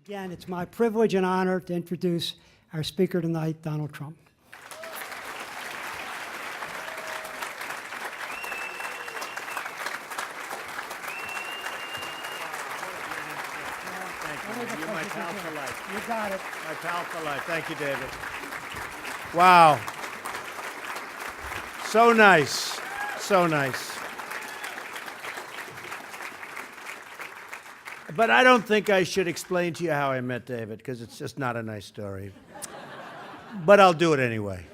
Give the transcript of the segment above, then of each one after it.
Again, it's my privilege and honor to introduce our speaker tonight, Donald Trump. Thank you. You're my pal for life. You got it. My pal for life. Thank you, David. Wow. So nice. So nice. But I don't think I should explain to you how I met David, because it's just not a nice story. But I'll do it anyway.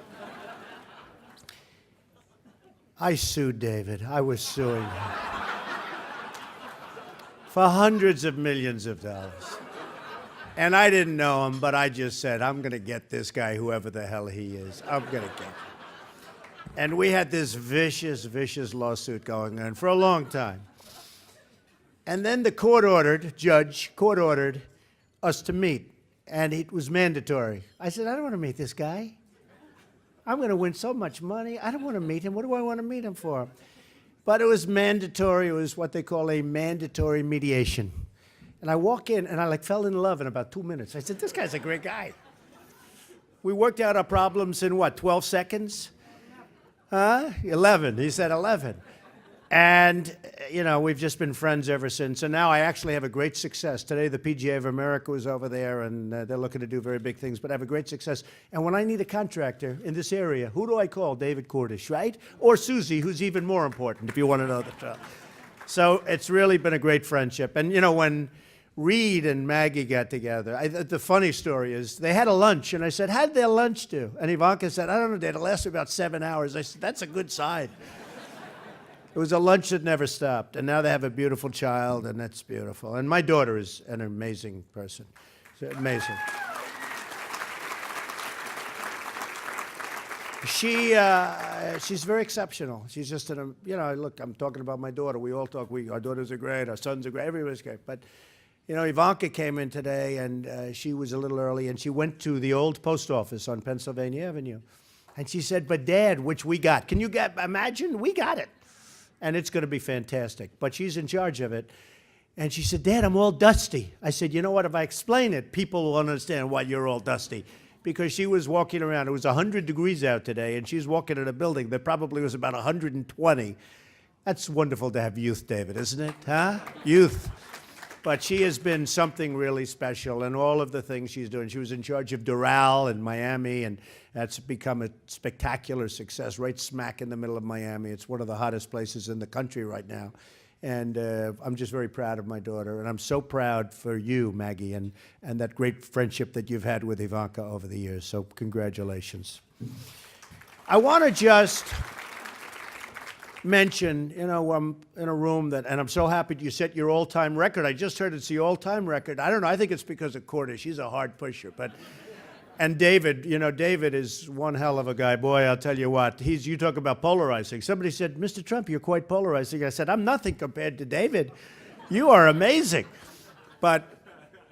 I sued David. I was suing him for hundreds of millions of dollars. And I didn't know him, but I just said, I'm going to get this guy, whoever the hell he is. I'm going to get him. And we had this vicious, vicious lawsuit going on for a long time. And then the judge court ordered us to meet, and it was mandatory. I said, I don't want to meet this guy. I'm going to win so much money. I don't want to meet him. What do I want to meet him for? But it was mandatory. It was what they call a mandatory mediation. And I walk in, and I fell in love in about 2 minutes. I said, this guy's a great guy. We worked out our problems in, 12 seconds? 11. He said 11. And, we've just been friends ever since. And now I actually have a great success. Today, the PGA of America was over there, and they're looking to do very big things, but I have a great success. And when I need a contractor in this area, who do I call? David Cordish, right? Or Susie, who's even more important, if you want to know the truth. So it's really been a great friendship. And, when Reed and Maggie got together, the funny story is they had a lunch, and I said, how'd their lunch do? And Ivanka said, I don't know, Dad, it lasted about 7 hours. I said, that's a good sign. It was a lunch that never stopped, and now they have a beautiful child, and that's beautiful. And my daughter is an amazing person. She's amazing. She's very exceptional. She's just look, I'm talking about my daughter. We all talk, our daughters are great, our sons are great, everybody's great. But, Ivanka came in today, and she was a little early, and she went to the old post office on Pennsylvania Avenue. And she said, but Dad, which we got, can you imagine? We got it. And it's going to be fantastic. But she's in charge of it. And she said, Dad, I'm all dusty. I said, you know what? If I explain it, people will understand why you're all dusty. Because she was walking around. It was 100 degrees out today, and she's walking in a building that probably was about 120. That's wonderful to have youth, David, isn't it? Huh? Youth. But she has been something really special, and all of the things she's doing. She was in charge of Doral in Miami, and that's become a spectacular success, right smack in the middle of Miami. It's one of the hottest places in the country right now. And I'm just very proud of my daughter, and I'm so proud for you, Maggie, and that great friendship that you've had with Ivanka over the years. So congratulations. I want to just mention, I'm in a room and I'm so happy you set your all-time record. I just heard it's the all-time record. I don't know, I think it's because of Cordish. He's a hard pusher, and David, David is one hell of a guy. Boy, I'll tell you what, you talk about polarizing. Somebody said, Mr. Trump, you're quite polarizing. I said, I'm nothing compared to David. You are amazing. But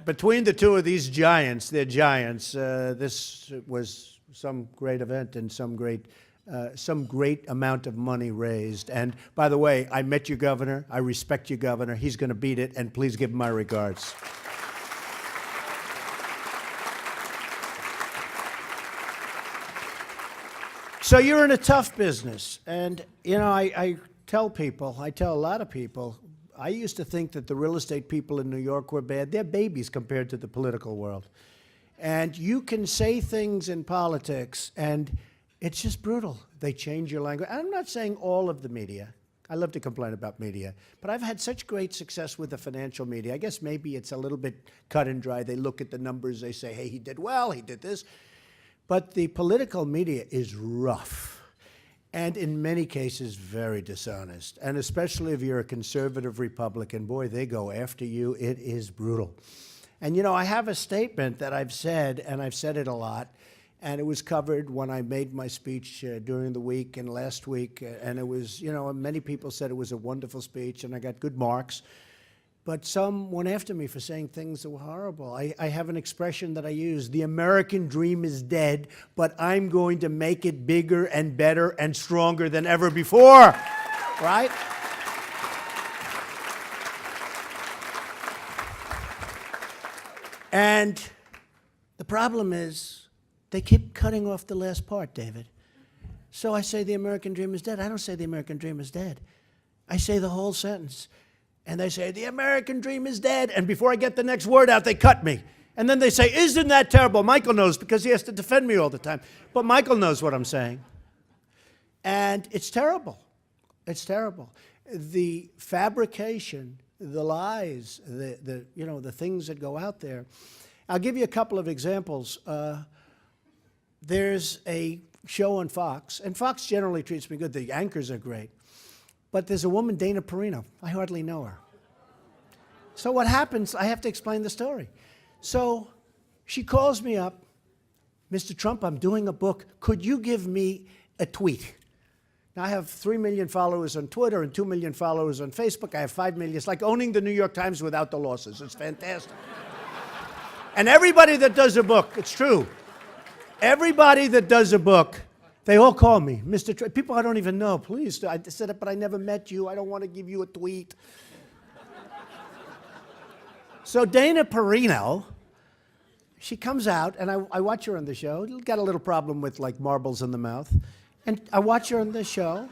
between the two of these giants, they're giants, this was some great event and some great amount of money raised. And by the way, I met your governor. I respect your governor. He's going to beat it, and please give him my regards. So you're in a tough business. And, I tell a lot of people, I used to think that the real estate people in New York were bad. They're babies compared to the political world. And you can say things in politics, and it's just brutal. They change your language. I'm not saying all of the media. I love to complain about media. But I've had such great success with the financial media. I guess maybe it's a little bit cut and dry. They look at the numbers. They say, hey, he did well. He did this. But the political media is rough. And in many cases, very dishonest. And especially if you're a conservative Republican, boy, they go after you. It is brutal. And, I have a statement that I've said, and I've said it a lot. And it was covered when I made my speech during the week and last week. And it was, many people said it was a wonderful speech, and I got good marks. But some went after me for saying things that were horrible. I have an expression that I use, the American dream is dead, but I'm going to make it bigger and better and stronger than ever before, right? And the problem is they keep cutting off the last part, David. So I say the American dream is dead. I don't say the American dream is dead. I say the whole sentence. And they say, the American dream is dead. And before I get the next word out, they cut me. And then they say, isn't that terrible? Michael knows because he has to defend me all the time. But Michael knows what I'm saying. And it's terrible. It's terrible. The fabrication, the lies, the things that go out there. I'll give you a couple of examples. There's a show on Fox, and Fox generally treats me good. The anchors are great. But there's a woman, Dana Perino. I hardly know her. So what happens, I have to explain the story. So she calls me up, Mr. Trump, I'm doing a book. Could you give me a tweet? Now, I have 3 million followers on Twitter and 2 million followers on Facebook. I have 5 million. It's like owning the New York Times without the losses. It's fantastic. And everybody that does a book, it's true. Everybody that does a book, they all call me, Mr. Trump. People I don't even know, please. I said, but I never met you. I don't want to give you a tweet. So Dana Perino, she comes out, and I watch her on the show. Got a little problem with, like, marbles in the mouth. And I watch her on the show.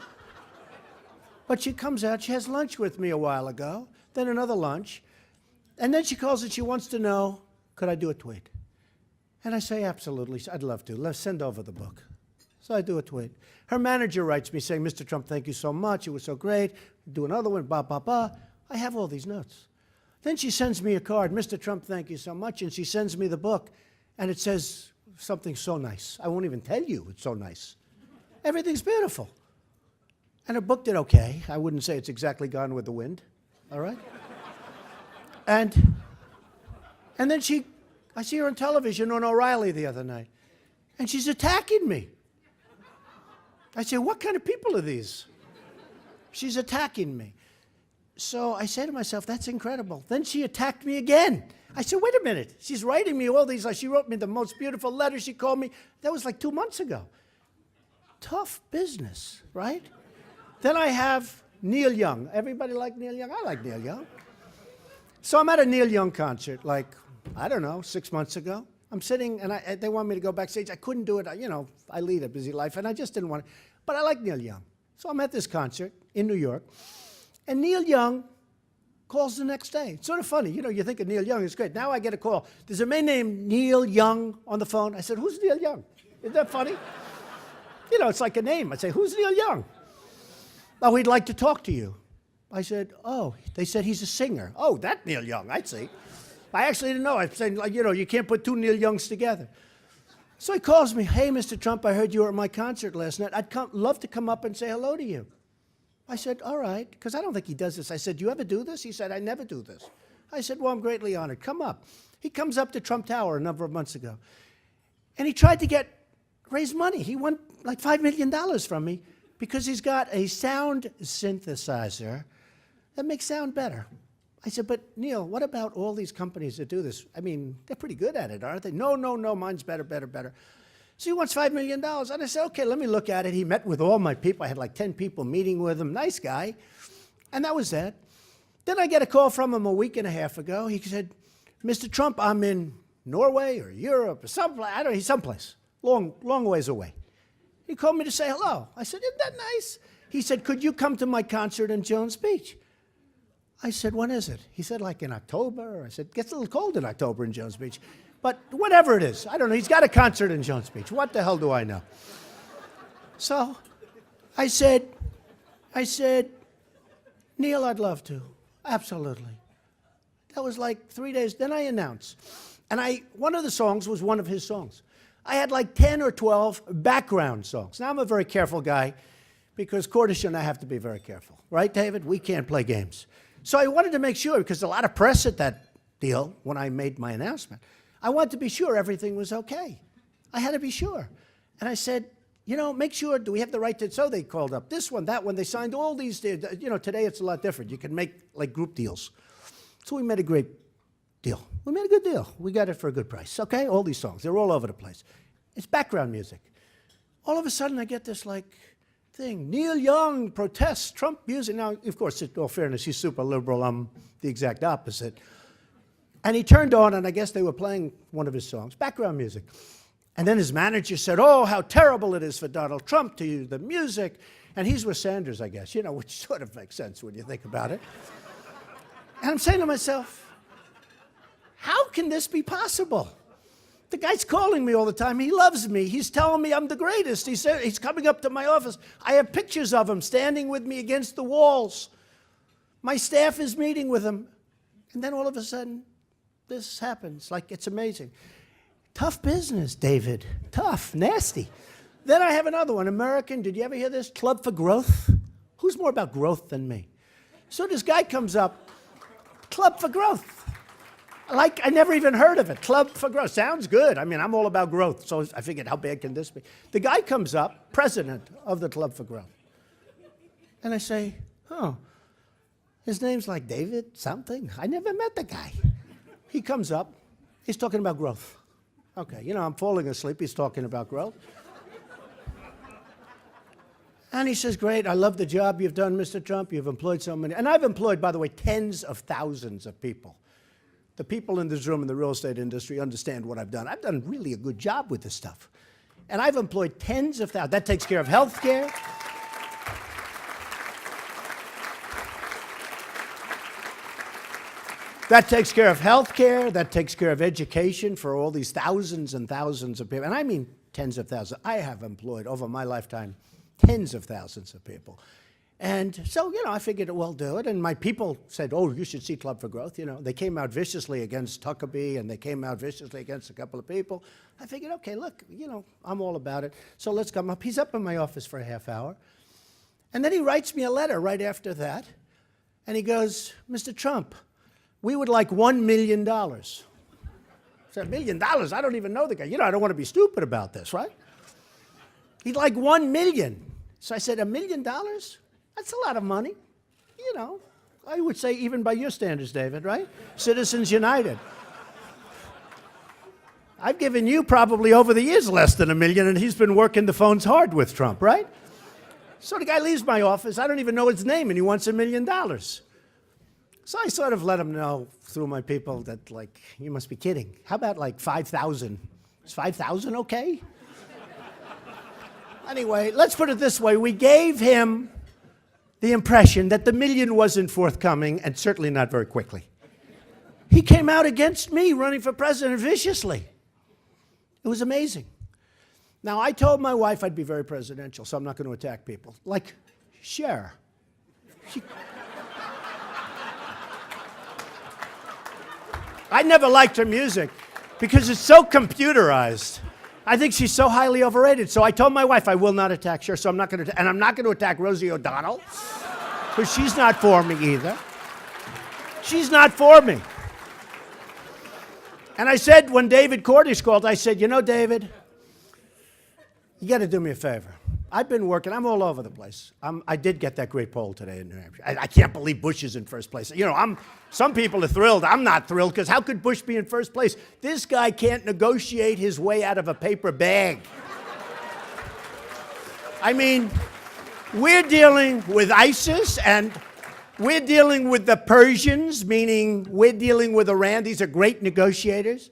But she comes out. She has lunch with me a while ago, then another lunch. And then she calls and she wants to know, could I do a tweet? And I say, absolutely. I'd love to. Let's send over the book. So I do a tweet. Her manager writes me saying, Mr. Trump, thank you so much. It was so great. Do another one, blah, blah, blah. I have all these notes. Then she sends me a card. Mr. Trump, thank you so much. And she sends me the book. And it says something so nice. I won't even tell you it's so nice. Everything's beautiful. And her book did okay. I wouldn't say it's exactly Gone with the Wind. All right? And then I see her on television on O'Reilly the other night. And she's attacking me. I say, what kind of people are these? She's attacking me. So I say to myself, that's incredible. Then she attacked me again. I said, wait a minute. She's writing me all these, she wrote me the most beautiful letter. She called me. That was like 2 months ago. Tough business, right? Then I have Neil Young. Everybody like Neil Young? I like Neil Young. So I'm at a Neil Young concert, like, I don't know, 6 months ago. I'm sitting, and they want me to go backstage. I couldn't do it. I lead a busy life, and I just didn't want to. But I like Neil Young. So I'm at this concert in New York, and Neil Young calls the next day. It's sort of funny. You think of Neil Young, it's great. Now I get a call. There's a man named Neil Young on the phone. I said, who's Neil Young? Isn't that funny? It's like a name. I say, who's Neil Young? Oh, he'd like to talk to you. I said, oh. They said he's a singer. Oh, that Neil Young, I see. I actually didn't know. I was saying, you can't put 2 Neil Youngs together. So he calls me, hey, Mr. Trump, I heard you were at my concert last night. I'd love to come up and say hello to you. I said, all right, because I don't think he does this. I said, do you ever do this? He said, I never do this. I said, well, I'm greatly honored. Come up. He comes up to Trump Tower a number of months ago. And he tried to raise money. He won like $5 million from me because he's got a sound synthesizer that makes sound better. I said, but Neil, what about all these companies that do this? I mean, they're pretty good at it, aren't they? No, mine's better. So he wants $5 million. And I said, okay, let me look at it. He met with all my people. I had like 10 people meeting with him. Nice guy. And that was that. Then I get a call from him a week and a half ago. He said, Mr. Trump, I'm in Norway or Europe or someplace. I don't know, he's someplace, long ways away. He called me to say hello. I said, isn't that nice? He said, could you come to my concert in Jones Beach? I said, when is it? He said, like in October. I said, it gets a little cold in October in Jones Beach. But whatever it is, I don't know. He's got a concert in Jones Beach. What the hell do I know? So I said, Neil, I'd love to. Absolutely. That was like 3 days. Then I announced. And one of the songs was one of his songs. I had like 10 or 12 background songs. Now, I'm a very careful guy because Cordish and I have to be very careful. Right, David? We can't play games. So I wanted to make sure, because there's a lot of press at that deal when I made my announcement. I wanted to be sure everything was okay. I had to be sure. And I said, make sure, do we have the right to, so they called up this one, that one, they signed all these, today it's a lot different. You can make like group deals. So we made a great deal. We made a good deal. We got it for a good price, okay? All these songs, they're all over the place. It's background music. All of a sudden I get this like thing, Neil Young protests Trump music. Now, of course, in all fairness, he's super liberal. I'm the exact opposite. And he turned on, and I guess they were playing one of his songs, background music. And then his manager said, oh, how terrible it is for Donald Trump to use the music. And he's with Sanders, I guess, you know, which sort of makes sense when you think about it. And I'm saying to myself, how can this be possible? The guy's calling me all the time. He loves me. He's telling me I'm the greatest. He's coming up to my office. I have pictures of him standing with me against the walls. My staff is meeting with him. And then all of a sudden, this happens. Like, it's amazing. Tough business, David. Tough, nasty. Then I have another one. American, did you ever hear this? Club for Growth. Who's more about growth than me? So this guy comes up, Club for Growth. Like, I never even heard of it. Club for Growth. Sounds good. I mean, I'm all about growth, so I figured, how bad can this be? The guy comes up, president of the Club for Growth. And I say, oh, his name's like David something. I never met the guy. He comes up. He's talking about growth. Okay, you know, I'm falling asleep. He's talking about growth. And he says, great, I love the job you've done, Mr. Trump. You've employed so many. And I've employed, by the way, tens of thousands of people. The people in this room in the real estate industry understand what I've done. I've done really a good job with this stuff. And I've employed tens of thousands. That takes care of health care. That takes care of health care. That takes care of education for all these thousands and thousands of people. And I mean tens of thousands. I have employed, over my lifetime, tens of thousands of people. And so, you know, I figured, well, do it. And my people said, oh, you should see Club for Growth. You know, they came out viciously against Huckabee, and they came out viciously against a couple of people. I figured, okay, look, you know, I'm all about it. So let's come up. He's up in my office for a half hour. And then he writes me a letter right after that. And he goes, Mr. Trump, we would like $1 million. I said, $1 million? I don't even know the guy. You know, I don't want to be stupid about this, right? He'd like $1 million. So I said, $1 million? That's a lot of money. You know, I would say even by your standards, David, right? Citizens United. I've given you probably over the years less than $1 million, and he's been working the phones hard with Trump, right? So the guy leaves my office. I don't even know his name, and he wants $1 million. So I sort of let him know through my people that, like, you must be kidding. How about like 5,000? Is 5,000 okay? Anyway, let's put it this way. We gave him the impression that the $1 million wasn't forthcoming, and certainly not very quickly. He came out against me running for president viciously. It was amazing. Now, I told my wife I'd be very presidential, so I'm not going to attack people. Like Cher. I never liked her music because it's so computerized. I think she's so highly overrated. So I told my wife I will not attack Cher, so I'm not going to, and I'm not going to attack Rosie O'Donnell, because she's not for me either. She's not for me. And I said, when David Cordish called, I said, you know, David, you got to do me a favor. I've been working. I'm all over the place. I did get that great poll today in New Hampshire. I can't believe Bush is in first place. You know, some people are thrilled. I'm not thrilled, because how could Bush be in first place? This guy can't negotiate his way out of a paper bag. I mean, we're dealing with ISIS, and we're dealing with the Persians, meaning we're dealing with Iran. These are great negotiators.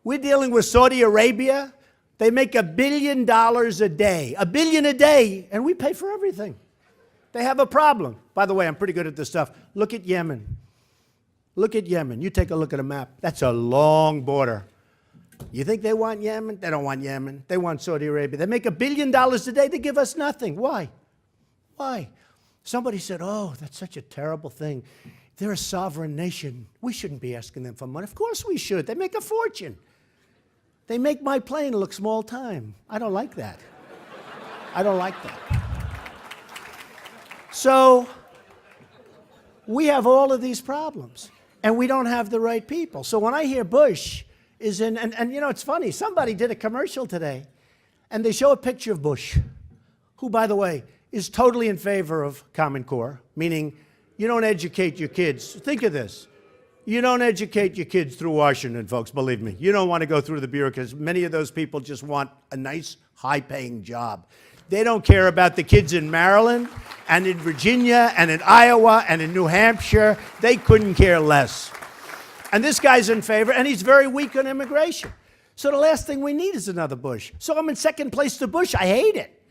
We're dealing with Saudi Arabia. They make $1 billion a day. $1 billion a day, and we pay for everything. They have a problem. By the way, I'm pretty good at this stuff. Look at Yemen. Look at Yemen. You take a look at a map. That's a long border. You think they want Yemen? They don't want Yemen. They want Saudi Arabia. They make $1 billion a day. They give us nothing. Why? Why? Somebody said, oh, that's such a terrible thing. They're a sovereign nation. We shouldn't be asking them for money. Of course we should. They make a fortune. They make my plane look small time. I don't like that. I don't like that. So we have all of these problems, and we don't have the right people. So when I hear Bush is in, and you know, it's funny, somebody did a commercial today, and they show a picture of Bush, who, by the way, is totally in favor of Common Core, meaning you don't educate your kids. Think of this. You don't educate your kids through Washington, folks, believe me. You don't want to go through the bureaucrats. Many of those people just want a nice, high-paying job. They don't care about the kids in Maryland and in Virginia and in Iowa and in New Hampshire. They couldn't care less. And this guy's in favor, and he's very weak on immigration. So the last thing we need is another Bush. So I'm in second place to Bush. I hate it.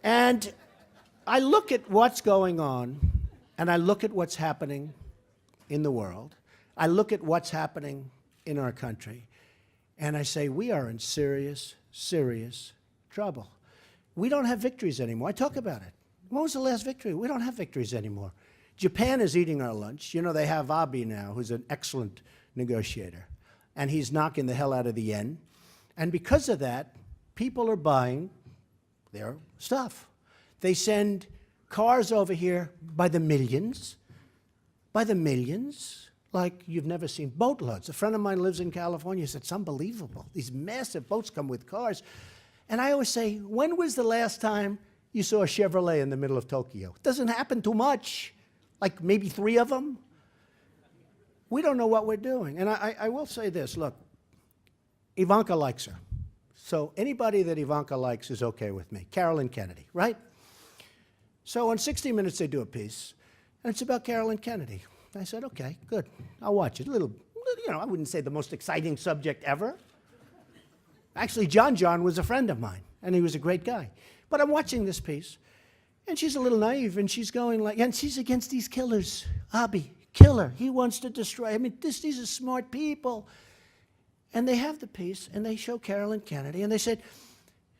And I look at what's going on, and I look at what's happening in the world. I look at what's happening in our country, and I say, we are in serious, serious trouble. We don't have victories anymore. I talk about it. When was the last victory? We don't have victories anymore. Japan is eating our lunch. You know, they have Abe now, who's an excellent negotiator, and he's knocking the hell out of the yen. And because of that, people are buying their stuff. They send cars over here by the millions, like you've never seen. Boatloads. A friend of mine lives in California. He said, it's unbelievable. These massive boats come with cars. And I always say, when was the last time you saw a Chevrolet in the middle of Tokyo? It doesn't happen too much, like maybe 3 of them. We don't know what we're doing. And I will say this, look, Ivanka likes her. So anybody that Ivanka likes is okay with me. Carolyn Kennedy, right? So on 60 Minutes, they do a piece, and it's about Carolyn Kennedy. I said, okay, good. I'll watch it. A little, you know, I wouldn't say the most exciting subject ever. Actually, John was a friend of mine, and he was a great guy. But I'm watching this piece, and she's a little naive, and she's going like, and she's against these killers. Abe, killer. He wants to destroy. I mean, these are smart people. And they have the piece, and they show Carolyn Kennedy, and they said,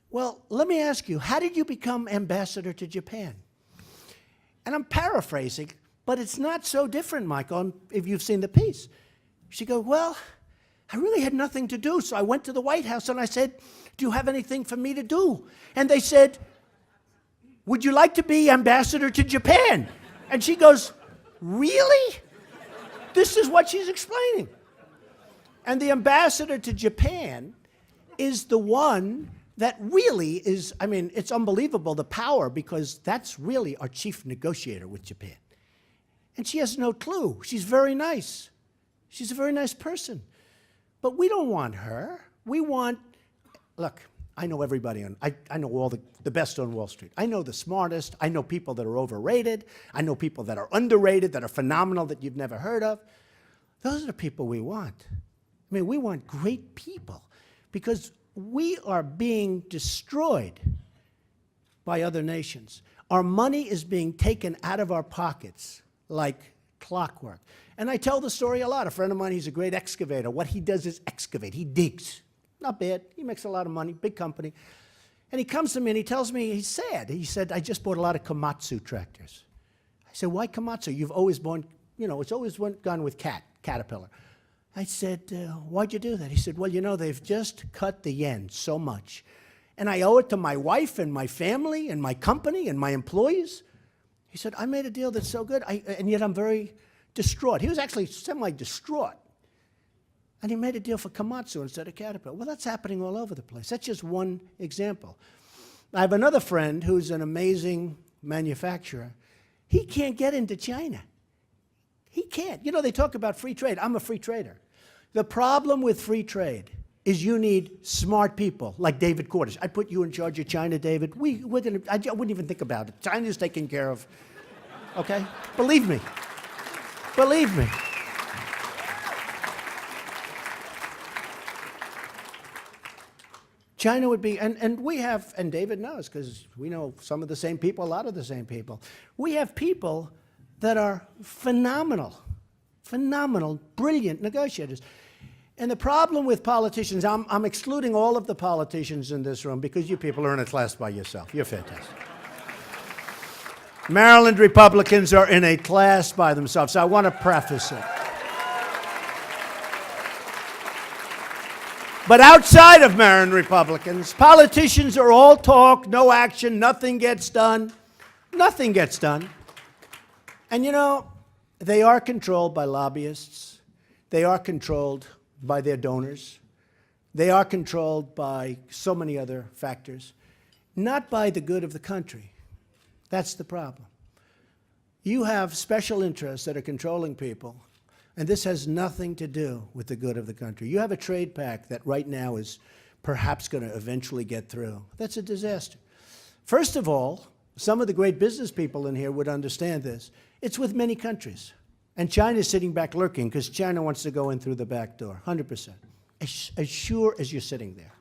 well, let me ask you, how did you become ambassador to Japan? And I'm paraphrasing, but it's not so different, Michael, if you've seen the piece. She goes, well, I really had nothing to do, so I went to the White House, and I said, do you have anything for me to do? And they said, would you like to be ambassador to Japan? And she goes, really? This is what she's explaining. And the ambassador to Japan is the one that really is, I mean, it's unbelievable, the power, because that's really our chief negotiator with Japan. And she has no clue. She's very nice. She's a very nice person. But we don't want her. We want, look, I know everybody I know all the best on Wall Street. I know the smartest. I know people that are overrated. I know people that are underrated, that are phenomenal, that you've never heard of. Those are the people we want. I mean, we want great people, because we are being destroyed by other nations. Our money is being taken out of our pockets like clockwork. And I tell the story a lot. A friend of mine, he's a great excavator. What he does is excavate. He digs. Not bad. He makes a lot of money, big company. And he comes to me and he tells me, he's sad. He said, I just bought a lot of Komatsu tractors. I said, why Komatsu? You've always bought, you know, it's always gone with Caterpillar. I said, why'd you do that? He said, well, you know, they've just cut the yen so much. And I owe it to my wife and my family and my company and my employees. He said, I made a deal that's so good, and yet I'm very distraught. He was actually semi-distraught. And he made a deal for Komatsu instead of Caterpillar. Well, that's happening all over the place. That's just one example. I have another friend who's an amazing manufacturer. He can't get into China. He can't. You know, they talk about free trade. I'm a free trader. The problem with free trade is you need smart people like David Cordish. I put you in charge of China, David. I wouldn't even think about it. China's taken care of, okay? Believe me. Believe me. China would be, and we have, and David knows, because we know some of the same people, a lot of the same people. We have people that are phenomenal, brilliant negotiators. And the problem with politicians, I'm excluding all of the politicians in this room, because you people are in a class by yourself. You're fantastic. Maryland Republicans are in a class by themselves, so I want to preface it. But outside of Maryland Republicans, politicians are all talk, no action, nothing gets done. Nothing gets done. And you know, they are controlled by lobbyists. They are controlled by their donors. They are controlled by so many other factors, not by the good of the country. That's the problem. You have special interests that are controlling people, and this has nothing to do with the good of the country. You have a trade pact that right now is perhaps going to eventually get through. That's a disaster. First of all, some of the great business people in here would understand this. It's with many countries. And China's sitting back lurking because China wants to go in through the back door, 100%. As sure as you're sitting there.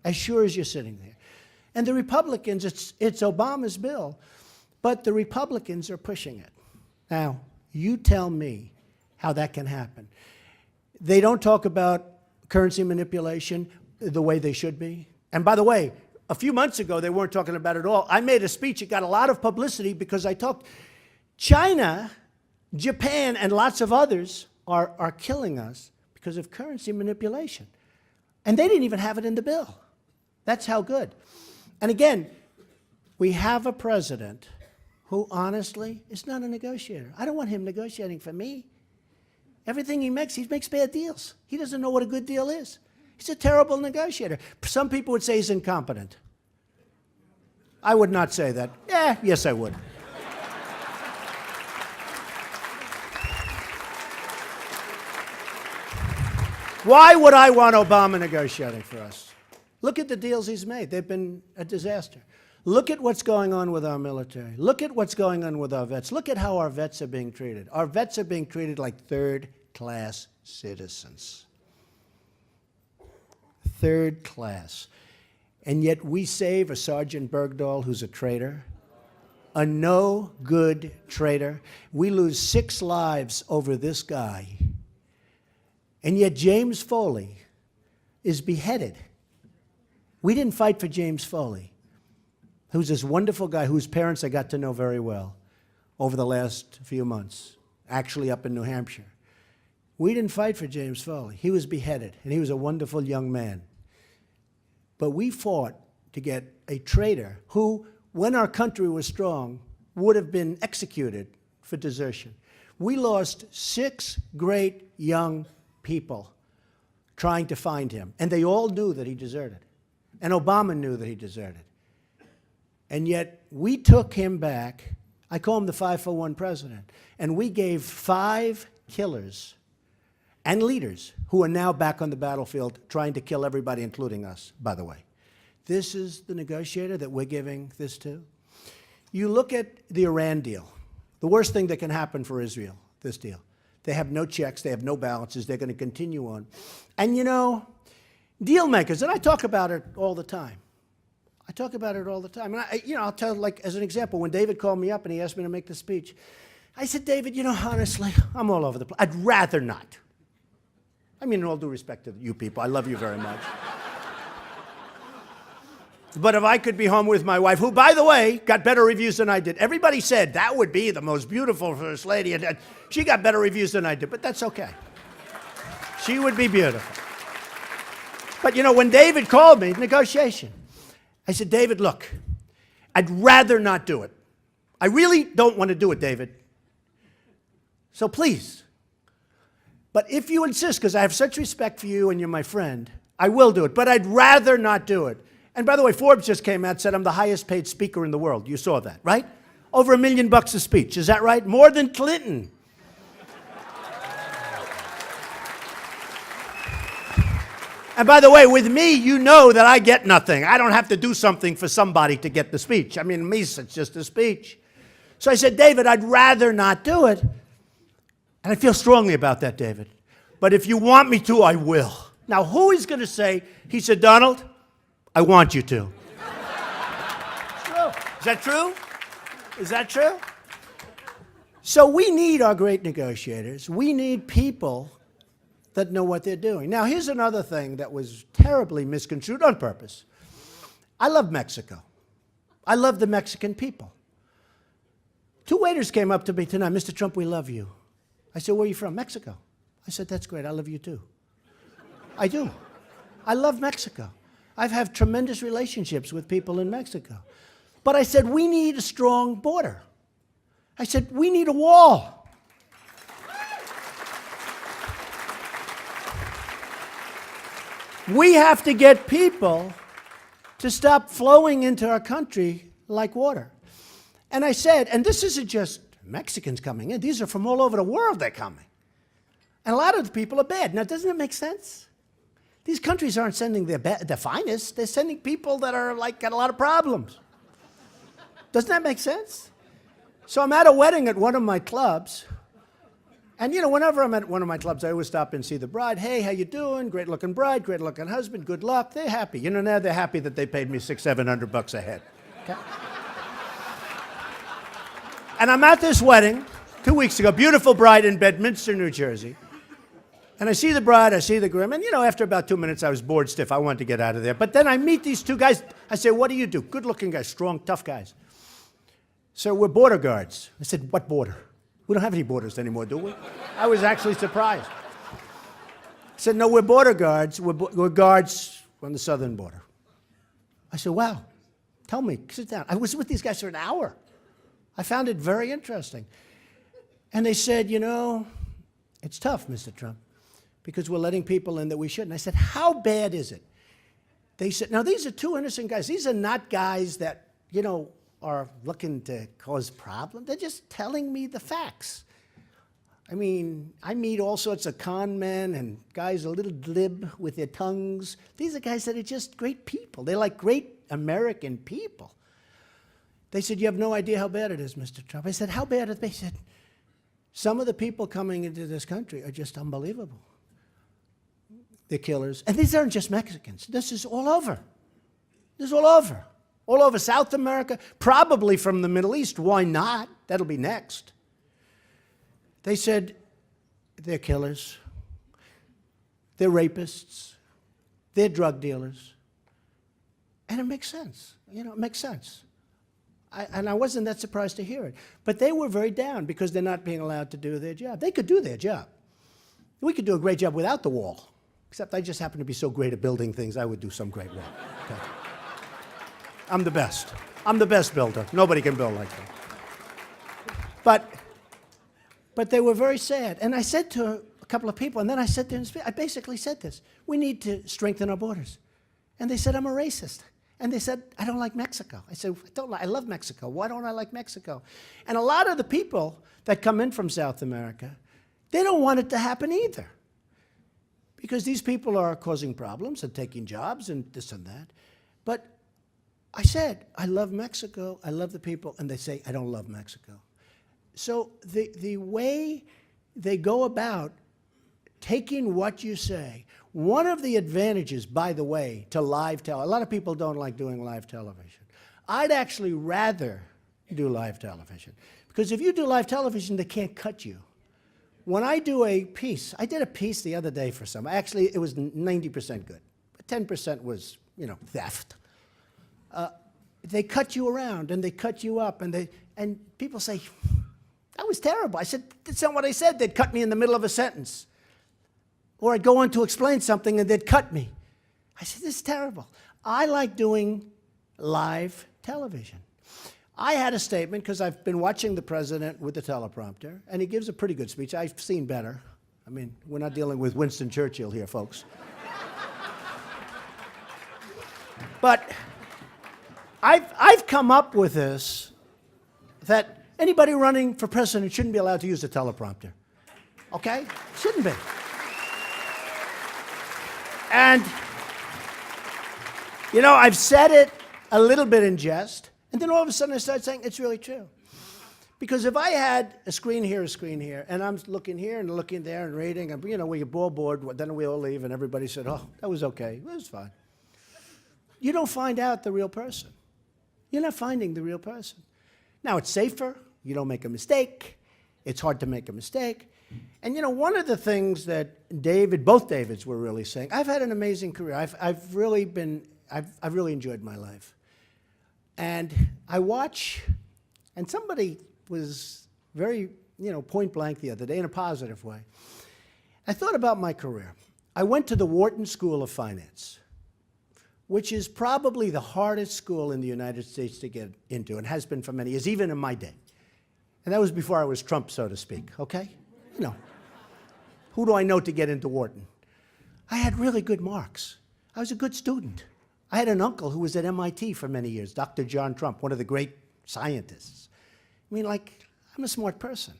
As sure as you're sitting there. And the Republicans, it's Obama's bill, but the Republicans are pushing it. Now, you tell me how that can happen. They don't talk about currency manipulation the way they should be. And by the way, a few months ago, they weren't talking about it at all. I made a speech. It got a lot of publicity because I talked. China, Japan, and lots of others are killing us because of currency manipulation. And they didn't even have it in the bill. That's how good. And again, we have a president who honestly is not a negotiator. I don't want him negotiating for me. Everything he makes bad deals. He doesn't know what a good deal is. He's a terrible negotiator. Some people would say he's incompetent. I would not say that. Yes, I would. Why would I want Obama negotiating for us? Look at the deals he's made. They've been a disaster. Look at what's going on with our military. Look at what's going on with our vets. Look at how our vets are being treated. Our vets are being treated like third-class citizens. Third class. And yet we save a Sergeant Bergdahl who's a traitor, a no-good traitor. We lose 6 lives over this guy. And yet James Foley is beheaded. We didn't fight for James Foley, who's this wonderful guy whose parents I got to know very well over the last few months, actually up in New Hampshire. We didn't fight for James Foley. He was beheaded, and he was a wonderful young man. But we fought to get a traitor who, when our country was strong, would have been executed for desertion. We lost 6 great young people trying to find him, and they all knew that he deserted. And Obama knew that he deserted. And yet we took him back. I call him the 5-for-1 president. And we gave 5 killers and leaders who are now back on the battlefield trying to kill everybody, including us, by the way. This is the negotiator that we're giving this to. You look at the Iran deal, the worst thing that can happen for Israel, this deal. They have no checks, they have no balances, they're going to continue on. And you know, deal makers, and I talk about it all the time. I talk about it all the time. And I'll tell, like, as an example, when David called me up and he asked me to make the speech, I said, David, honestly, I'm all over the place. I'd rather not. I mean, in all due respect to you people, I love you very much. But if I could be home with my wife, who, by the way, got better reviews than I did. Everybody said that would be the most beautiful first lady. And she got better reviews than I did, but that's okay. She would be beautiful. But when David called me, negotiation, I said, David, look, I'd rather not do it. I really don't want to do it, David. So please. But if you insist, because I have such respect for you and you're my friend, I will do it. But I'd rather not do it. And by the way, Forbes just came out and said I'm the highest paid speaker in the world. You saw that, right? Over $1 million a speech. Is that right? More than Clinton. And by the way, with me, you know that I get nothing. I don't have to do something for somebody to get the speech. I mean, me, it's just a speech. So I said, David, I'd rather not do it. And I feel strongly about that, David. But if you want me to, I will. Now, who is going to say, he said, Donald, I want you to. It's true. Is that true? Is that true? So we need our great negotiators. We need people that know what they're doing. Now, here's another thing that was terribly misconstrued on purpose. I love Mexico. I love the Mexican people. 2 waiters came up to me tonight. Mr. Trump, we love you. I said, where are you from? Mexico. I said, that's great. I love you too. I do. I love Mexico. I've had tremendous relationships with people in Mexico. But I said, we need a strong border. I said, we need a wall. We have to get people to stop flowing into our country like water. And I said, and this isn't just Mexicans coming in. These are from all over the world they're coming. And a lot of the people are bad. Now, doesn't it make sense? These countries aren't sending their finest. They're sending people that are got a lot of problems. Doesn't that make sense? So I'm at a wedding at one of my clubs. And, you know, whenever I'm at one of my clubs, I always stop and see the bride. Hey, how you doing? Great-looking bride, great-looking husband, good luck. They're happy. You know, now they're happy that they paid me $600-700 a head. Okay? And I'm at this wedding 2 weeks ago, beautiful bride in Bedminster, New Jersey. And I see the bride, I see the groom, and, you know, after about 2 minutes, I was bored stiff. I wanted to get out of there. But then I meet these two guys. I say, what do you do? Good-looking guys, strong, tough guys. So we're border guards. I said, what border? We don't have any borders anymore, do we? I was actually surprised. I said, no, we're border guards. We're guards on the southern border. I said, wow, tell me, sit down. I was with these guys for an hour. I found it very interesting. And they said, you know, it's tough, Mr. Trump, because we're letting people in that we shouldn't. I said, how bad is it? They said, now, these are two innocent guys. These are not guys that, you know, are looking to cause problems. They're just telling me the facts. I mean, I meet all sorts of con men and guys a little glib with their tongues. These are guys that are just great people. They're like great American people. They said, you have no idea how bad it is, Mr. Trump. I said, how bad is it? They said, some of the people coming into this country are just unbelievable. They're killers. And these aren't just Mexicans. This is all over. This is all over. All over South America, probably from the Middle East. Why not? That'll be next. They said, they're killers. They're rapists. They're drug dealers. And it makes sense. You know, it makes sense. And I wasn't that surprised to hear it. But they were very down because they're not being allowed to do their job. They could do their job. We could do a great job without the wall. Except I just happen to be so great at building things, I would do some great work. Okay. I'm the best. I'm the best builder. Nobody can build like that. But they were very sad. And I said to a couple of people, and then I said to them, I basically said this, we need to strengthen our borders. And they said, I'm a racist. And they said, I don't like Mexico. I said, I love Mexico. Why don't I like Mexico? And a lot of the people that come in from South America, they don't want it to happen either. Because these people are causing problems and taking jobs and this and that. But I said, I love Mexico, I love the people, and they say, I don't love Mexico. So the way they go about taking what you say, one of the advantages, by the way, to live television, a lot of people don't like doing live television. I'd actually rather do live television. Because if you do live television, they can't cut you. When I do a piece, I did a piece the other day for some. Actually, it was 90% good. But 10% was, you know, theft. They cut you around and they cut you up and people say, that was terrible. I said, that's not what I said. They'd cut me in the middle of a sentence. Or I'd go on to explain something and they'd cut me. I said, this is terrible. I like doing live television. I had a statement because I've been watching the president with the teleprompter and he gives a pretty good speech. I've seen better. I mean, we're not dealing with Winston Churchill here, folks. But I've come up with this, that anybody running for president shouldn't be allowed to use a teleprompter. Okay? Shouldn't be. And, you know, I've said it a little bit in jest, and then all of a sudden I started saying it's really true. Because if I had a screen here, and I'm looking here and looking there and reading, and, you know, we get all bored, then we all leave, and everybody said, oh, that was okay. It was fine. You don't find out the real person. You're not finding the real person. Now, it's safer. You don't make a mistake. It's hard to make a mistake. And, you know, one of the things that both Davids were really saying, I've had an amazing career. I've really enjoyed my life. And I watch, and somebody was very, you know, point blank the other day in a positive way. I thought about my career. I went to the Wharton School of Finance, which is probably the hardest school in the United States to get into, and has been for many years, even in my day. And that was before I was Trump, so to speak, okay? You know, who do I know to get into Wharton? I had really good marks. I was a good student. I had an uncle who was at MIT for many years, Dr. John Trump, one of the great scientists. I mean, like, I'm a smart person.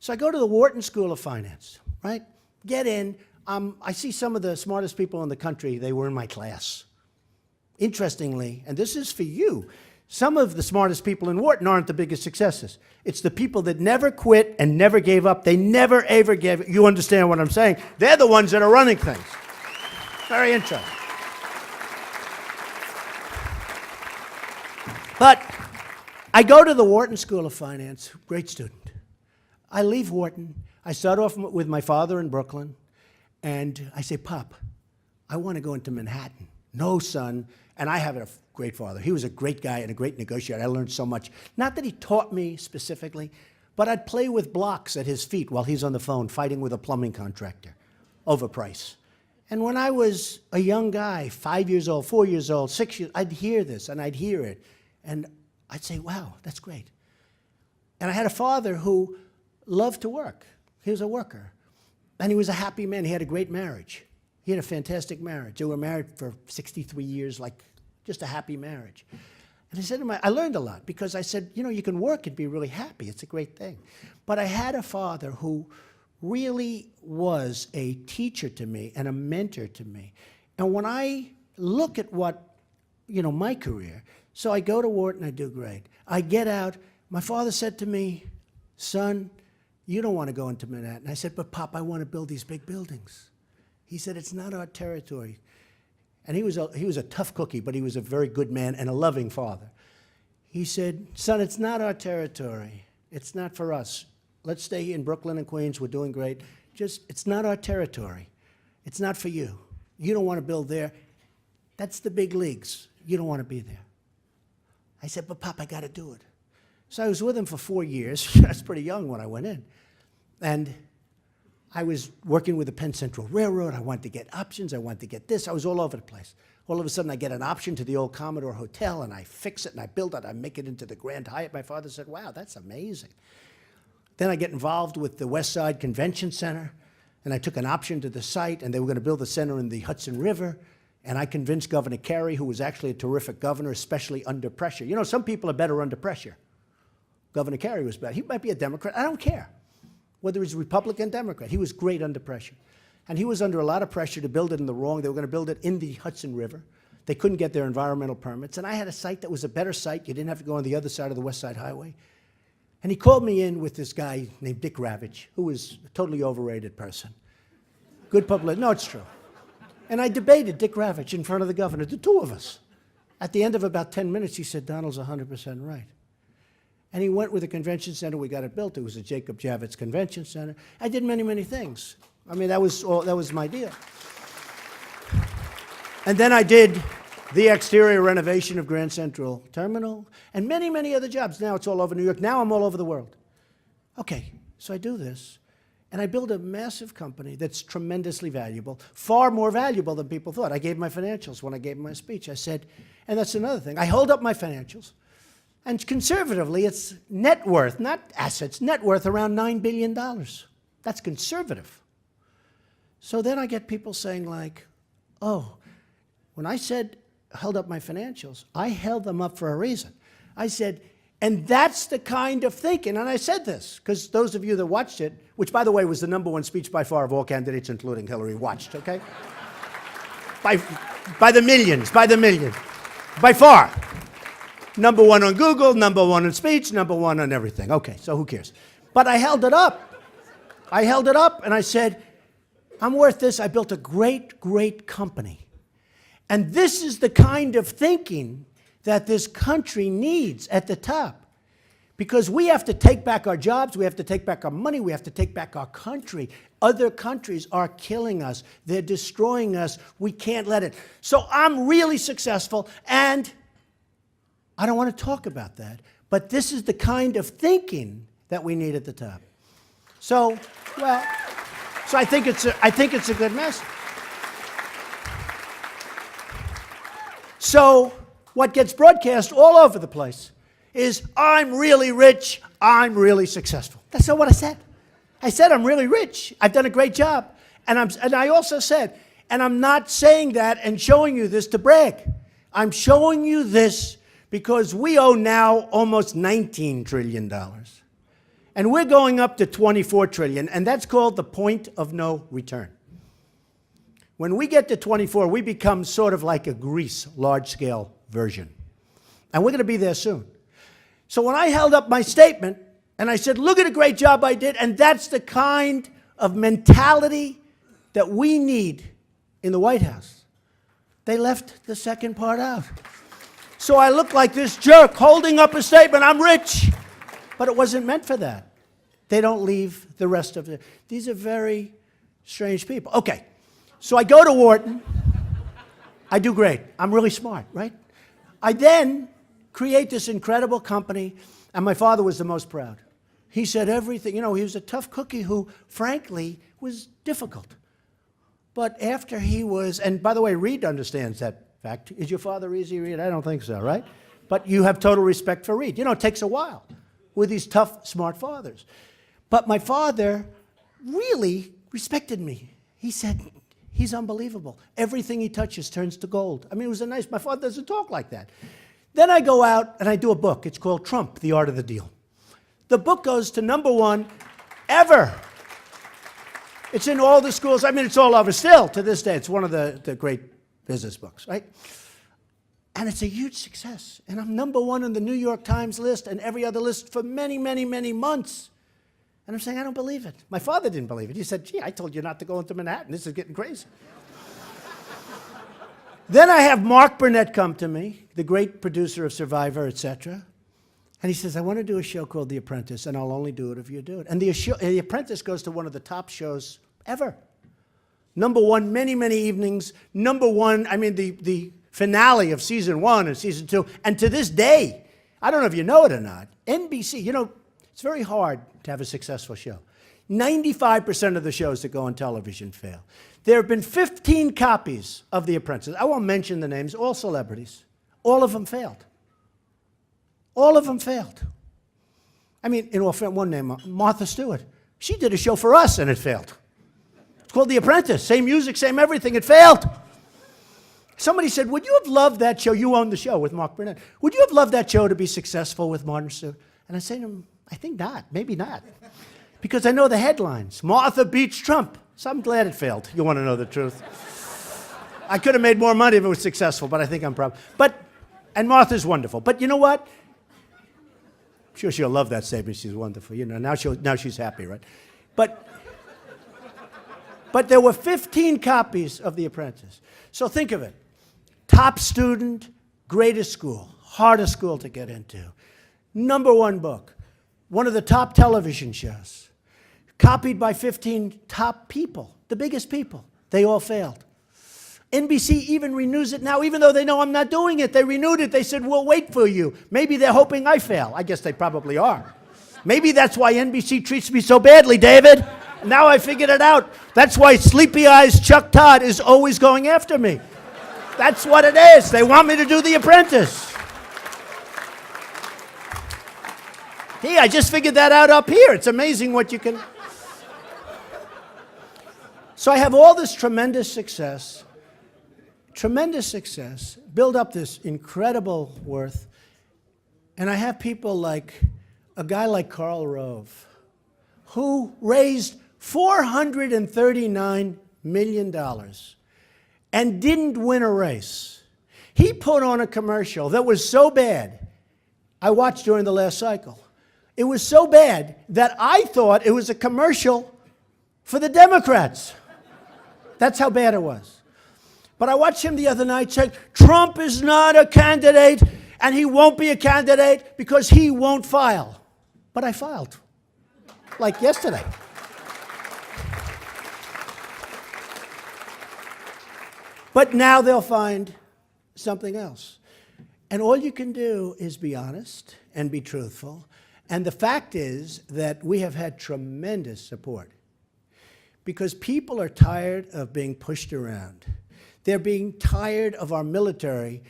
So I go to the Wharton School of Finance, right? Get in. I see some of the smartest people in the country. They were in my class. Interestingly, and this is for you, Some of the smartest people in Wharton aren't the biggest successes. It's the people that never quit and never gave up. They never, ever gave. You understand what I'm saying? They're the ones that are running things. Very interesting. But I go to the Wharton School of Finance, great student. I leave Wharton. I start off with my father in Brooklyn, and I say, Pop, I want to go into Manhattan. No, son. And I have a great father. He was a great guy and a great negotiator. I learned so much. Not that he taught me specifically, but I'd play with blocks at his feet while he's on the phone fighting with a plumbing contractor over price. And when I was a young guy, 5 years old, 4 years old, 6 years, I'd hear this and I'd hear it. And I'd say, wow, that's great. And I had a father who loved to work. He was a worker. And he was a happy man. He had a great marriage. He had a fantastic marriage. They were married for 63 years, like just a happy marriage. And I said to I learned a lot because I said, you know, you can work and be really happy. It's a great thing. But I had a father who really was a teacher to me and a mentor to me. And when I look at what, you know, my career, so I go to Wharton, I do great. I get out. My father said to me, son, you don't want to go into Manhattan. I said, but Pop, I want to build these big buildings. He said, it's not our territory. And he was a tough cookie, but he was a very good man and a loving father. He said, son, it's not our territory. It's not for us. Let's stay in Brooklyn and Queens. We're doing great. Just, it's not our territory. It's not for you. You don't want to build there. That's the big leagues. You don't want to be there. I said, but Pop, I got to do it. So I was with him for 4 years. I was pretty young when I went in. And I was working with the Penn Central Railroad. I wanted to get options. I wanted to get this. I was all over the place. All of a sudden, I get an option to the old Commodore Hotel, and I fix it, and I build it. I make it into the Grand Hyatt. My father said, wow, that's amazing. Then I get involved with the West Side Convention Center, and I took an option to the site, and they were going to build a center in the Hudson River, and I convinced Governor Carey, who was actually a terrific governor, especially under pressure. You know, some people are better under pressure. Governor Carey was better. He might be a Democrat. I don't care whether he's Republican, Democrat. He was great under pressure. And he was under a lot of pressure to build it in the wrong. They were going to build it in the Hudson River. They couldn't get their environmental permits. And I had a site that was a better site. You didn't have to go on the other side of the West Side Highway. And he called me in with this guy named Dick Ravitch, who was a totally overrated person. Good public. No, it's true. And I debated Dick Ravitch in front of the governor, the two of us. At the end of about 10 minutes, he said, Donald's 100% right. And he went with the convention center. We got it built. It was a Jacob Javits Convention Center. I did many, many things. I mean, that was my deal. And then I did the exterior renovation of Grand Central Terminal and many, many other jobs. Now it's all over New York. Now I'm all over the world. Okay, so I do this, and I build a massive company that's tremendously valuable, far more valuable than people thought. I gave my financials when I gave my speech. I said, and that's another thing. I hold up my financials. And conservatively, it's net worth, not assets, net worth around $9 billion. That's conservative. So then I get people saying like, oh, when I said held up my financials, I held them up for a reason. I said, and that's the kind of thinking, and I said this, because those of you that watched it, which by the way was the #1 speech by far of all candidates, including Hillary, watched, okay? by the millions, by far. #1 on Google, #1 on speech, #1 on everything. Okay, so who cares? But I held it up. I held it up and I said, I'm worth this. I built a great, great company. And this is the kind of thinking that this country needs at the top. Because we have to take back our jobs, we have to take back our money, we have to take back our country. Other countries are killing us. They're destroying us. We can't let it. So I'm really successful, and I don't want to talk about that, but this is the kind of thinking that we need at the top. So, well, so I think it's a good message. So what gets broadcast all over the place is, I'm really rich, I'm really successful. That's not what I said. I said I'm really rich, I've done a great job. And I also said, and I'm not saying that and showing you this to brag. I'm showing you this because we owe now almost $19 trillion. And we're going up to $24 trillion, and that's called the point of no return. When we get to 24, we become sort of like a Greece large-scale version. and we're going to be there soon. So when I held up my statement and I said, look at the great job I did, and that's the kind of mentality that we need in the White House, they left the second part out. So I look like this jerk holding up a statement, I'm rich. But it wasn't meant for that. They don't leave the rest of it. These are very strange people. Okay, so I go to Wharton. I do great. I'm really smart, right? I then create this incredible company, and my father was the most proud. He said everything. You know, he was a tough cookie who, frankly, was difficult. But after he was, and by the way, Reed understands that fact. Is your father easy, Reed? I don't think so, right? But you have total respect for Reed. You know, it takes a while with these tough, smart fathers. But my father really respected me. He said, he's unbelievable. Everything he touches turns to gold. I mean, it was a nice, my father doesn't talk like that. Then I go out and I do a book. It's called Trump, The Art of the Deal. The book goes to #1 ever. It's in all the schools. I mean, it's all over still to this day. It's one of the great business books, right? And it's a huge success. And I'm #1 on the New York Times list and every other list for many, many, many months. And I'm saying, I don't believe it. My father didn't believe it. He said, gee, I told you not to go into Manhattan. This is getting crazy. Then I have Mark Burnett come to me, the great producer of Survivor, etc. And he says, I want to do a show called The Apprentice, and I'll only do it if you do it. And The Apprentice goes to one of the top shows ever. #1, many, many evenings. #1, I mean, the finale of season 1 and season 2. And to this day, I don't know if you know it or not, NBC, you know, it's very hard to have a successful show. 95% of the shows that go on television fail. There have been 15 copies of The Apprentice. I won't mention the names, all celebrities. All of them failed. All of them failed. I mean, in all fairness, one name, Martha Stewart. She did a show for us and it failed. It's called The Apprentice. Same music, same everything. It failed. Somebody said, would you have loved that show? You owned the show with Mark Burnett. Would you have loved that show to be successful with Martha Stewart? And I say to him, I think not. Maybe not. Because I know the headlines. Martha beats Trump. So I'm glad it failed. You want to know the truth. I could have made more money if it was successful, but I think I'm proud. And Martha's wonderful. But you know what? I'm sure she'll love that statement. She's wonderful. You know, now she's happy, right? But there were 15 copies of The Apprentice. So think of it. Top student, greatest school, hardest school to get into. #1 book. One of the top television shows. Copied by 15 top people, the biggest people. They all failed. NBC even renews it now, even though they know I'm not doing it. They renewed it. They said, we'll wait for you. Maybe they're hoping I fail. I guess they probably are. Maybe that's why NBC treats me so badly, David. Now I figured it out. That's why Sleepy Eyes Chuck Todd is always going after me. That's what it is. They want me to do The Apprentice. Hey, I just figured that out up here. It's amazing what you can... So I have all this tremendous success, build up this incredible worth, and I have people like a guy like Karl Rove, who raised $439 million and didn't win a race. He put on a commercial that was so bad, I watched during the last cycle. It was so bad that I thought it was a commercial for the Democrats. That's how bad it was. But I watched him the other night say, Trump is not a candidate, and he won't be a candidate because he won't file. But I filed, like yesterday. But now they'll find something else. And all you can do is be honest and be truthful. And the fact is that we have had tremendous support because people are tired of being pushed around. They're being tired of our military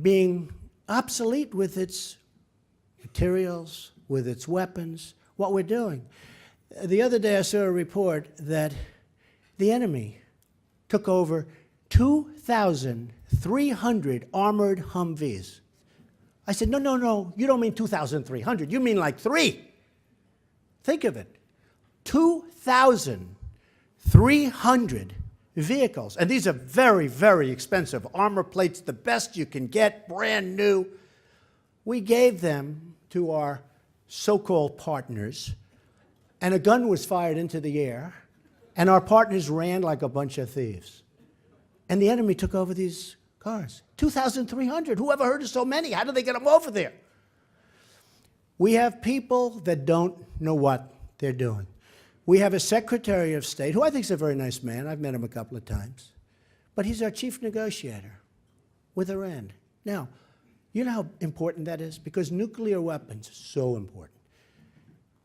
being obsolete with its materials, with its weapons, what we're doing. The other day I saw a report that the enemy took over 2,300 armored Humvees. I said, no, you don't mean 2,300. You mean like 3. Think of it. 2,300 vehicles. And these are very, very expensive. Armor plates, the best you can get, brand new. We gave them to our so-called partners, and a gun was fired into the air, and our partners ran like a bunch of thieves. And the enemy took over these cars. 2,300. Who ever heard of so many? How did they get them over there? We have people that don't know what they're doing. We have a Secretary of State, who I think is a very nice man. I've met him a couple of times. But he's our chief negotiator with Iran. Now, you know how important that is? Because nuclear weapons are so important.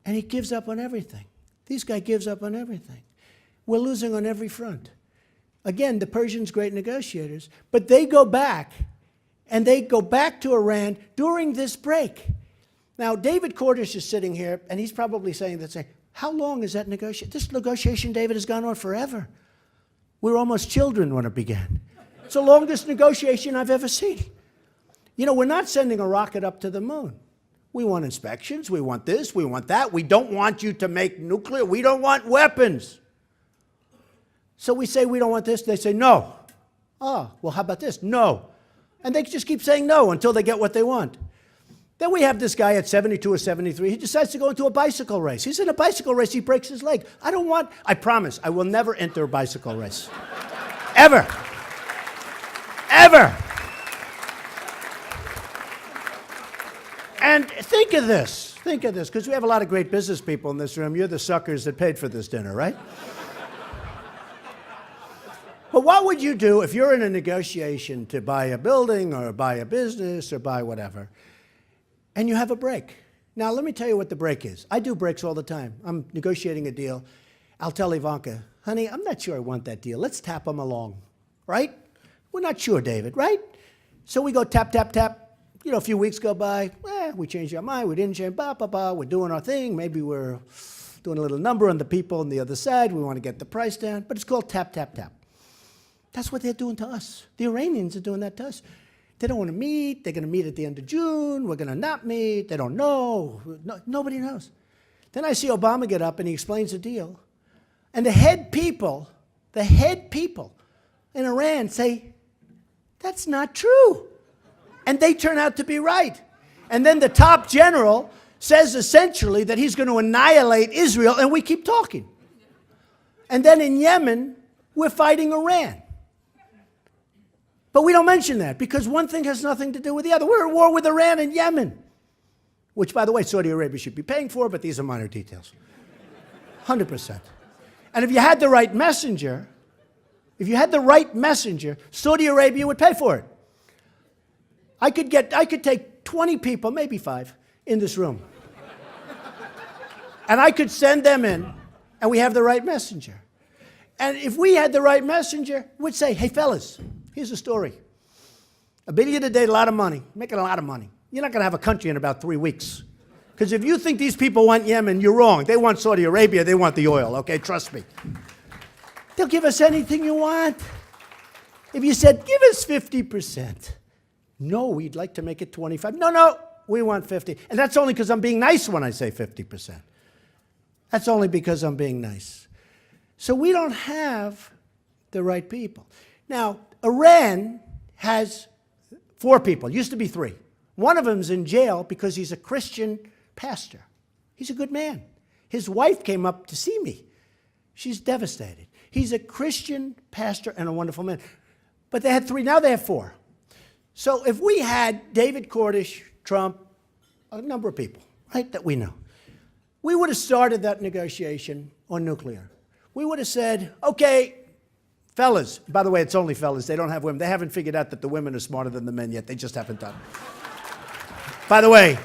And he gives up on everything. This guy gives up on everything. We're losing on every front. Again, the Persians, great negotiators, but they go back, and they go back to Iran during this break. Now, David Cordish is sitting here, and he's probably saying that, how long is that negotiation? This negotiation, David, has gone on forever. We were almost children when it began. It's the longest negotiation I've ever seen. You know, we're not sending a rocket up to the moon. We want inspections. We want this. We want that. We don't want you to make nuclear. We don't want weapons. So we say we don't want this. They say no. Oh, well, how about this? No. And they just keep saying no until they get what they want. Then we have this guy at 72 or 73. He decides to go into a bicycle race. He's in a bicycle race. He breaks his leg. I promise, I will never enter a bicycle race. Ever. Ever. And think of this, because we have a lot of great business people in this room. You're the suckers that paid for this dinner, right? But what would you do if you're in a negotiation to buy a building or buy a business or buy whatever, and you have a break? Now, let me tell you what the break is. I do breaks all the time. I'm negotiating a deal. I'll tell Ivanka, honey, I'm not sure I want that deal. Let's tap them along, right? We're not sure, David, right? So we go tap, tap, tap. You know, a few weeks go by. We changed our mind. We didn't change. We're doing our thing. Maybe we're doing a little number on the people on the other side. We want to get the price down. But it's called tap, tap, tap. That's what they're doing to us. The Iranians are doing that to us. They don't want to meet. They're going to meet at the end of June. We're going to not meet. They don't know. Nobody knows. Then I see Obama get up and he explains the deal. And the head people in Iran say, that's not true. And they turn out to be right. And then the top general says essentially that he's going to annihilate Israel, and we keep talking. And then in Yemen, we're fighting Iran. But we don't mention that because one thing has nothing to do with the other. We're at war with Iran and Yemen, which, by the way, Saudi Arabia should be paying for, but these are minor details. 100%. And if you had the right messenger, Saudi Arabia would pay for it. I could take 20 people, maybe 5, in this room. And I could send them in, and we have the right messenger. And if we had the right messenger, we'd say, hey, fellas, here's the story. $1 billion a day, a lot of money, making a lot of money. You're not going to have a country in about 3 weeks. Because if you think these people want Yemen, you're wrong. They want Saudi Arabia. They want the oil, okay? Trust me. They'll give us anything you want. If you said, give us 50%. No, we'd like to make it 25. No, we want 50. And that's only because I'm being nice when I say 50%. That's only because I'm being nice. So we don't have the right people. Now, Iran has 4 people. Used to be 3. One of them's in jail because he's a Christian pastor. He's a good man. His wife came up to see me. She's devastated. He's a Christian pastor and a wonderful man. But they had 3. Now they have 4. So if we had David Cordish, Trump, a number of people, right, that we know, we would have started that negotiation on nuclear. We would have said, okay, fellas, by the way, it's only fellas, they don't have women. They haven't figured out that the women are smarter than the men yet. They just haven't done it. By the way,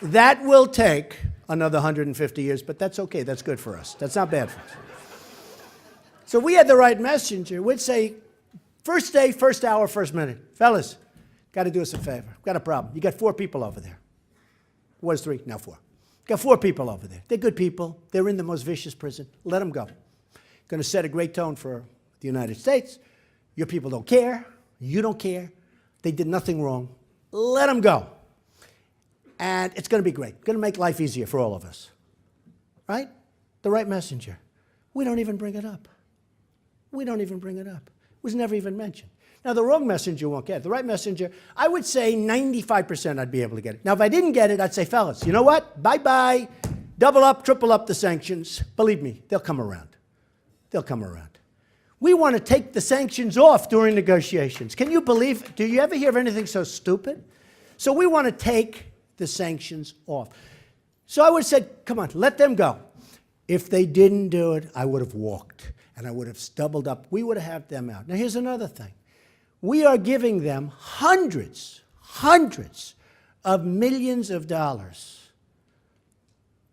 that will take another 150 years, but that's okay. That's good for us. That's not bad for us. So we had the right messenger. We'd say, first day, first hour, first minute. Fellas, got to do us a favor. Got a problem. You got 4 people over there. Was 3, now 4. Got 4 people over there. They're good people. They're in the most vicious prison. Let them go. Going to set a great tone for the United States. Your people don't care. You don't care. They did nothing wrong. Let them go. And it's going to be great. Going to make life easier for all of us. Right? The right messenger. We don't even bring it up. We was never even mentioned. Now, the wrong messenger won't get it. The right messenger, I would say 95% I'd be able to get it. Now, if I didn't get it, I'd say, fellas, you know what? Bye-bye. Double up, triple up the sanctions. Believe me, they'll come around. They'll come around. We want to take the sanctions off during negotiations. Can you believe? Do you ever hear of anything so stupid? So we want to take the sanctions off. So I would have said, come on, let them go. If they didn't do it, I would have walked, and I would have doubled up. We would have had them out. Now, here's another thing. We are giving them hundreds of millions of dollars,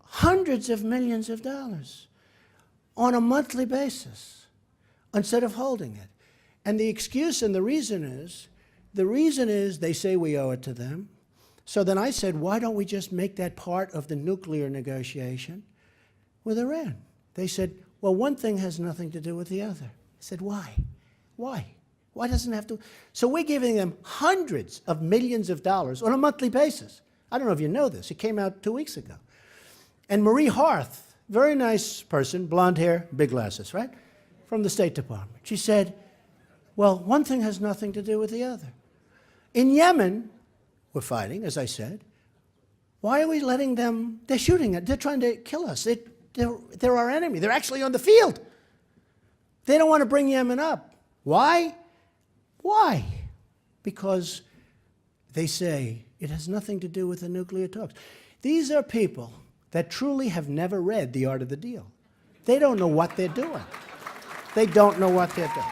hundreds of millions of dollars on a monthly basis instead of holding it. And the excuse and the reason is they say we owe it to them. So then I said, why don't we just make that part of the nuclear negotiation with Iran? They said, well, one thing has nothing to do with the other. I said, why? Why? Why doesn't it have to? So we're giving them hundreds of millions of dollars on a monthly basis. I don't know if you know this. It came out 2 weeks ago. And Marie Harth, very nice person, blonde hair, big glasses, right? From the State Department. She said, well, one thing has nothing to do with the other. In Yemen, we're fighting, as I said. Why are we letting them? They're shooting it. They're trying to kill us. They're our enemy. They're actually on the field. They don't want to bring Yemen up. Why? Why? Because they say it has nothing to do with the nuclear talks. These are people that truly have never read The Art of the Deal. They don't know what they're doing. They don't know what they're doing.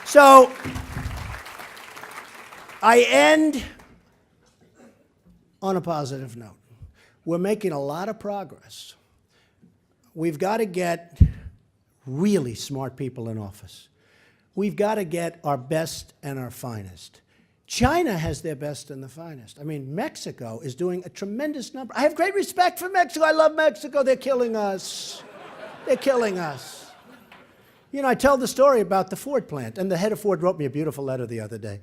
So I end on a positive note. We're making a lot of progress. We've got to get really smart people in office. We've got to get our best and our finest. China has their best and the finest. I mean, Mexico is doing a tremendous number. I have great respect for Mexico. I love Mexico. They're killing us. They're killing us. You know, I tell the story about the Ford plant, and the head of Ford wrote me a beautiful letter the other day.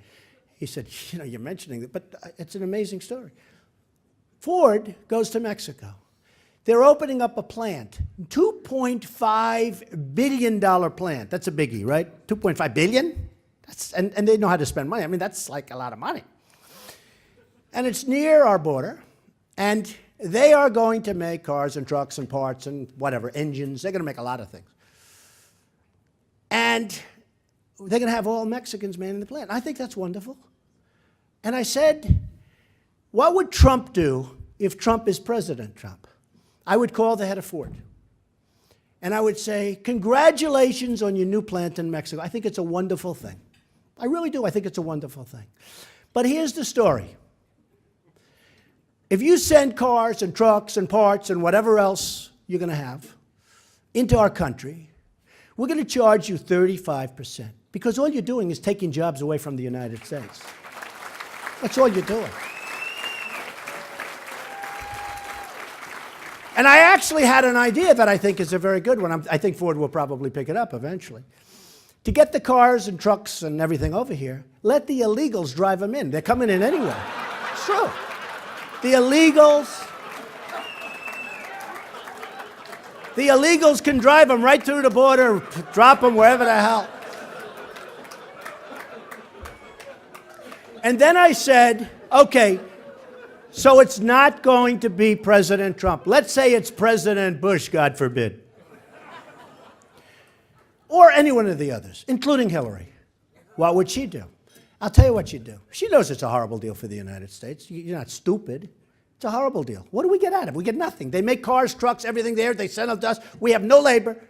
He said, you know, you're mentioning it, but it's an amazing story. Ford goes to Mexico. They're opening up a plant, $2.5 billion plant. That's a biggie, right? $2.5 billion? And they know how to spend money. I mean, that's like a lot of money. And it's near our border, and they are going to make cars and trucks and parts and whatever, engines. They're going to make a lot of things. And they're going to have all Mexicans manning the plant. I think that's wonderful. And I said, what would Trump do if Trump is President Trump? I would call the head of Ford. And I would say, congratulations on your new plant in Mexico. I think it's a wonderful thing. I really do. I think it's a wonderful thing. But here's the story. If you send cars and trucks and parts and whatever else you're going to have into our country, we're going to charge you 35%. Because all you're doing is taking jobs away from the United States. That's all you're doing. And I actually had an idea that I think is a very good one. I think Ford will probably pick it up eventually. To get the cars and trucks and everything over here, let the illegals drive them in. They're coming in anyway. It's true. The illegals can drive them right through the border, drop them wherever the hell. And then I said, okay, so it's not going to be President Trump. Let's say it's President Bush, God forbid. Or any one of the others, including Hillary. What would she do? I'll tell you what she'd do. She knows it's a horrible deal for the United States. You're not stupid. It's a horrible deal. What do we get out of it? We get nothing. They make cars, trucks, everything there. They send them to us. We have no labor.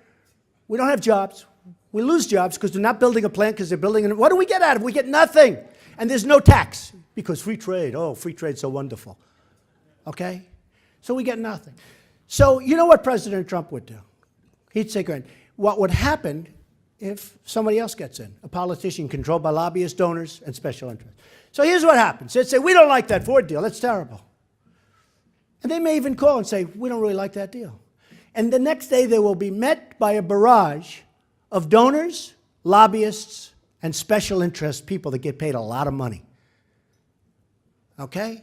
We don't have jobs. We lose jobs because they're not building a plant because they're building it. What do we get out of it? We get nothing. And there's no tax because free trade. Oh, free trade's so wonderful. Okay? So we get nothing. So you know what President Trump would do? He'd say, "Great. What would happen if somebody else gets in? A politician controlled by lobbyists, donors, and special interests. So here's what happens. They'd say, we don't like that Ford deal. That's terrible. And they may even call and say, we don't really like that deal. And the next day they will be met by a barrage of donors, lobbyists, and special interest people that get paid a lot of money. Okay?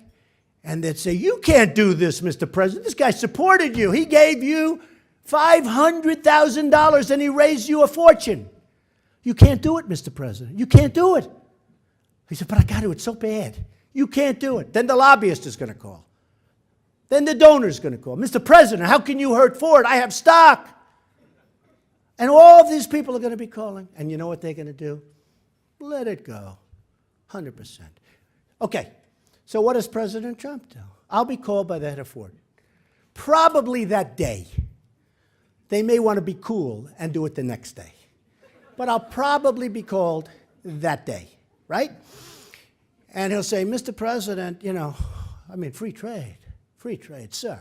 And they'd say, you can't do this, Mr. President. This guy supported you. He gave you $500,000 and he raised you a fortune. You can't do it, Mr. President. You can't do it. He said, but I got to. It's so bad. You can't do it. Then the lobbyist is going to call. Then the donor is going to call. Mr. President, how can you hurt Ford? I have stock. And all of these people are going to be calling. And you know what they're going to do? Let it go. 100%. Okay. So what does President Trump do? I'll be called by the head of Ford. Probably that day. They may want to be cool and do it the next day. But I'll probably be called that day, right? And he'll say, Mr. President, you know, I mean, free trade, sir.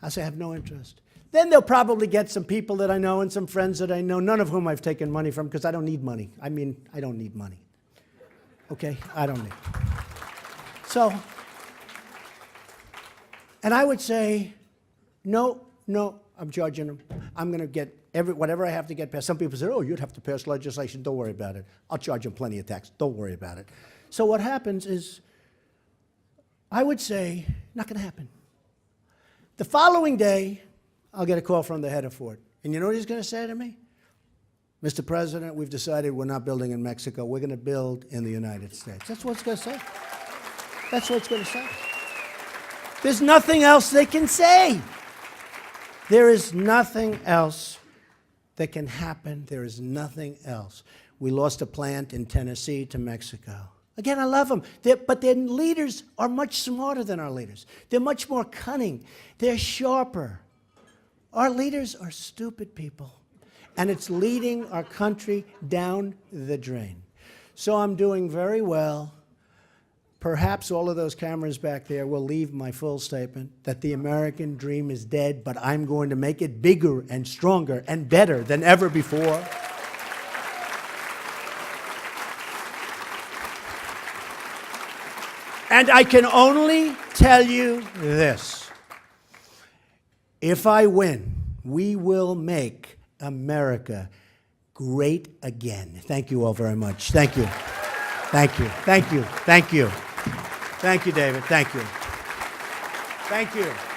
I say, I have no interest. Then they'll probably get some people that I know and some friends that I know, none of whom I've taken money from because I don't need money. I mean, I don't need money. Okay? I don't need it. So, and I would say, no, I'm charging them. I'm going to get whatever I have to get passed. Some people say, oh, you'd have to pass legislation. Don't worry about it. I'll charge them plenty of tax. Don't worry about it. So what happens is, I would say, not going to happen. The following day, I'll get a call from the head of Ford. And you know what he's going to say to me? Mr. President, we've decided we're not building in Mexico. We're going to build in the United States. That's what it's going to say. That's what it's going to say. There's nothing else they can say. There is nothing else that can happen. There is nothing else. We lost a plant in Tennessee to Mexico. Again, I love them, but their leaders are much smarter than our leaders. They're much more cunning. They're sharper. Our leaders are stupid people, and it's leading our country down the drain. So I'm doing very well. Perhaps all of those cameras back there will leave my full statement that the American dream is dead, but I'm going to make it bigger and stronger and better than ever before. And I can only tell you this. If I win, we will make America great again. Thank you all very much. Thank you. Thank you. Thank you. Thank you. Thank you, David. Thank you. Thank you.